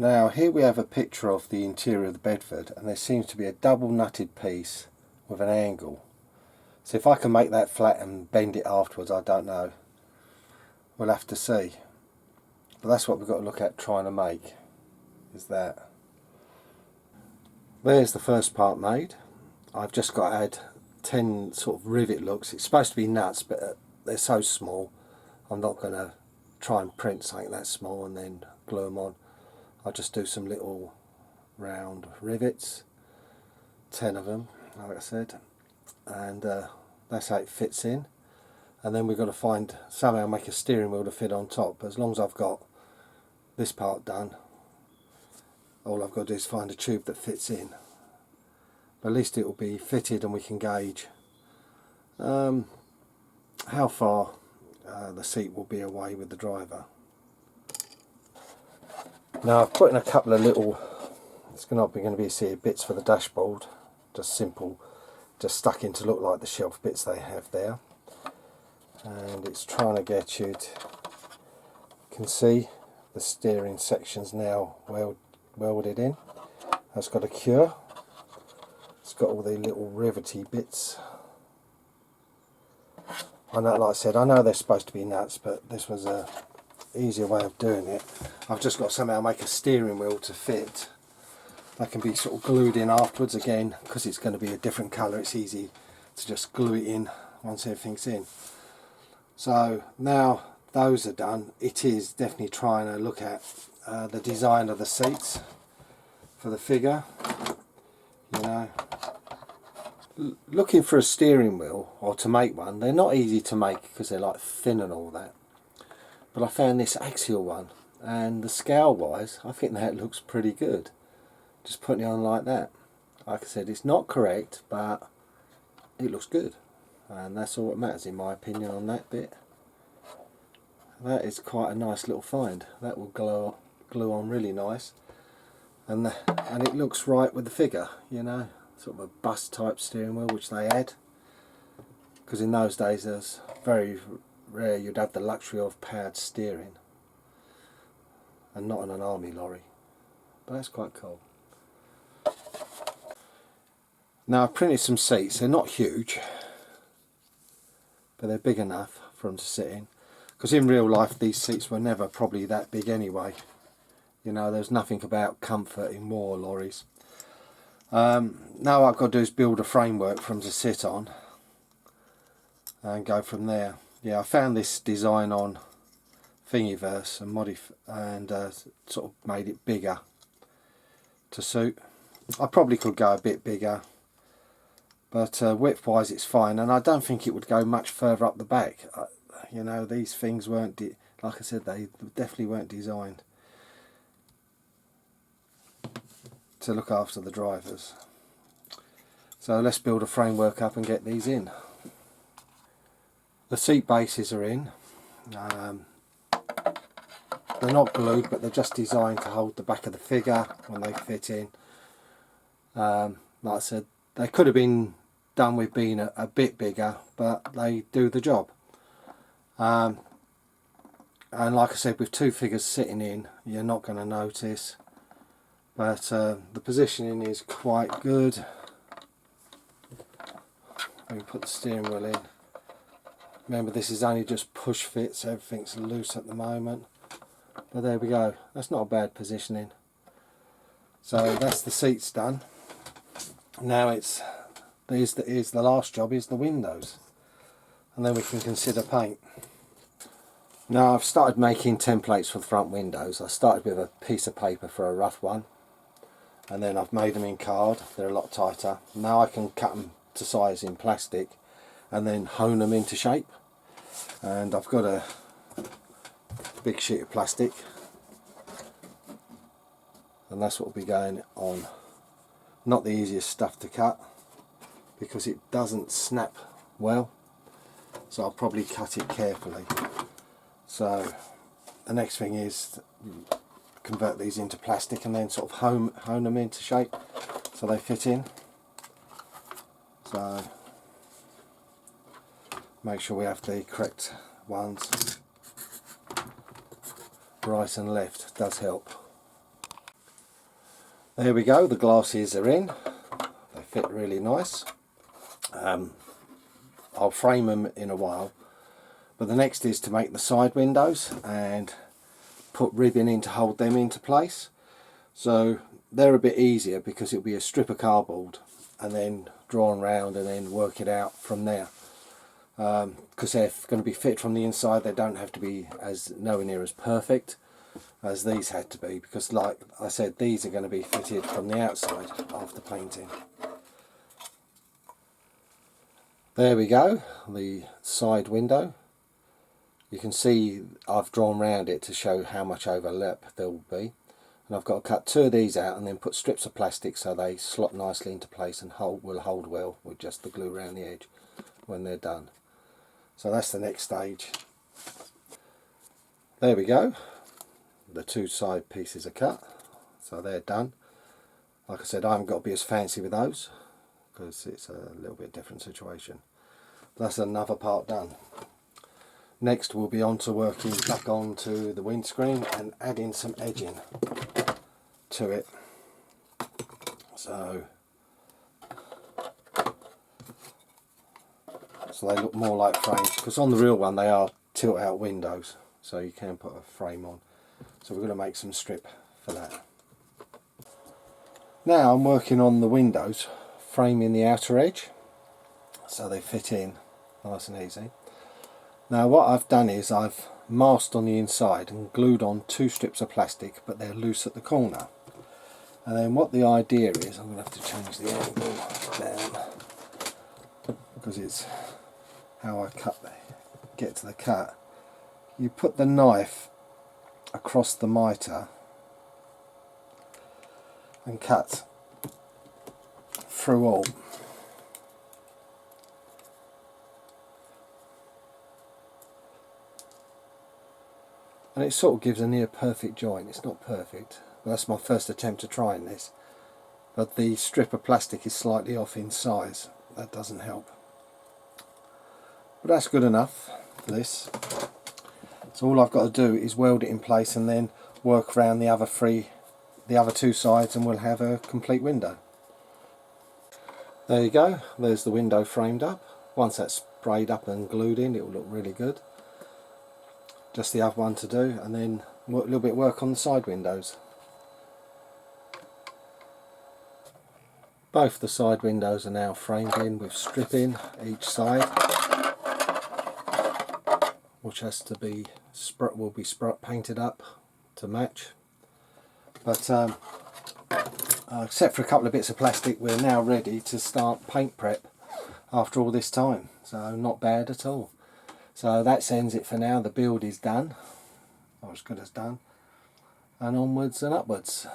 Now here we have a picture of the interior of the Bedford, and there seems to be a double nutted piece with an angle. So if I can make that flat and bend it afterwards, I don't know. We'll have to see. But that's what we've got to look at trying to make, is that. There's the first part made. I've just got to add 10 sort of rivet looks. It's supposed to be nuts, but they're so small I'm not going to try and print something that small and then glue them on. I'll just do some little round rivets, 10 of them like I said, and that's how it fits in. And then we've got to somehow make a steering wheel to fit on top. But as long as I've got this part done, all I've got to do is find a tube that fits in. But at least it will be fitted and we can gauge how far the seat will be away with the driver. Now I've put in a couple of little, it's not going to be seated bits for the dashboard, just simple, just stuck in to look like the shelf bits they have there. And it's trying to get you to, you can see the steering section's now welded in. That's got a cure. It's got all the little rivety bits. I know, like I said, I know they're supposed to be nuts, but this was a easier way of doing it. I've just got to somehow make a steering wheel to fit. That can be sort of glued in afterwards again, because it's going to be a different colour. It's easy to just glue it in once everything's in. So now those are done, it is definitely trying to look at the design of the seats for the figure. You know, looking for a steering wheel or to make one, they're not easy to make because they're like thin and all that. But I found this axial one, and the scale wise I think that looks pretty good. Just putting it on like that. Like I said, it's not correct, but it looks good. And that's all that matters in my opinion on that bit. That is quite a nice little find. That will glue on really nice, and it looks right with the figure, you know, sort of a bus type steering wheel which they had, because in those days it was very rare you'd have the luxury of powered steering, and not on an army lorry. But that's quite cool. Now I've printed some seats. They're not huge, but they're big enough for them to sit in, because in real life these seats were never probably that big anyway. You know, there's nothing about comfort in war lorries. Now what I've got to do is build a framework for them to sit on and go from there. Yeah, I found this design on Thingiverse and sort of made it bigger to suit. I probably could go a bit bigger, but width wise it's fine, and I don't think it would go much further up the back. You know, these things weren't, like I said, they definitely weren't designed to look after the drivers. So let's build a framework up and get these in. The seat bases are in. They're not glued, but they're just designed to hold the back of the figure when they fit in. Like I said, they could have been done with being a bit bigger, but they do the job. And like I said, with two figures sitting in, you're not going to notice. But the positioning is quite good. We can put the steering wheel in. Remember, this is only just push fit, so everything's loose at the moment. But there we go. That's not a bad positioning. So that's the seats done. Now here's the last job, is the windows, and then we can consider paint. Now I've started making templates for the front windows. I started with a piece of paper for a rough one, and then I've made them in card. They're a lot tighter. Now I can cut them to size in plastic and then hone them into shape. And I've got a big sheet of plastic, and that's what will be going on. Not the easiest stuff to cut because it doesn't snap well, so I'll probably cut it carefully. So the next thing is convert these into plastic and then sort of hone them into shape so they fit in. So make sure we have the correct ones. Right and left does help. There we go, the glasses are in. They fit really nice. I'll frame them in a while. But the next is to make the side windows and put ribbon in to hold them into place. So they're a bit easier because it'll be a strip of cardboard and then drawn round and then work it out from there. Because they're going to be fit from the inside, they don't have to be as nowhere near as perfect as these had to be, because like I said, these are going to be fitted from the outside after painting. There we go, the side window. You can see I've drawn round it to show how much overlap there will be, and I've got to cut 2 of these out and then put strips of plastic so they slot nicely into place and will hold well with just the glue around the edge when they're done. So that's the next stage. There we go, the 2 side pieces are cut, so they're done. Like I said, I haven't got to be as fancy with those because it's a little bit different situation. That's another part done. Next we'll be on to working back onto the windscreen and adding some edging to it. So they look more like frames, because on the real one they are tilt out windows, so you can put a frame on. So we're going to make some strip for that. Now I'm working on the windows, framing the outer edge so they fit in nice and easy. Now what I've done is I've masked on the inside and glued on 2 strips of plastic, but they're loose at the corner. And then what the idea is, I'm going to have to change the angle down because it's how I get to the cut. You put the knife across the mitre and cut through all. And it sort of gives a near perfect joint. It's not perfect, but that's my first attempt at trying this. But the strip of plastic is slightly off in size. That doesn't help. But that's good enough for this. So all I've got to do is weld it in place and then work around the other 2 sides, and we'll have a complete window. There you go, there's the window framed up. Once that's sprayed up and glued in, it will look really good. Just the other one to do, and then a little bit of work on the side windows. Both the side windows are now framed in with stripping each side, which has to be painted up to match. But except for a couple of bits of plastic, we're now ready to start paint prep after all this time. So not bad at all. So that ends it for now. The build is done, or as good as done, and onwards and upwards.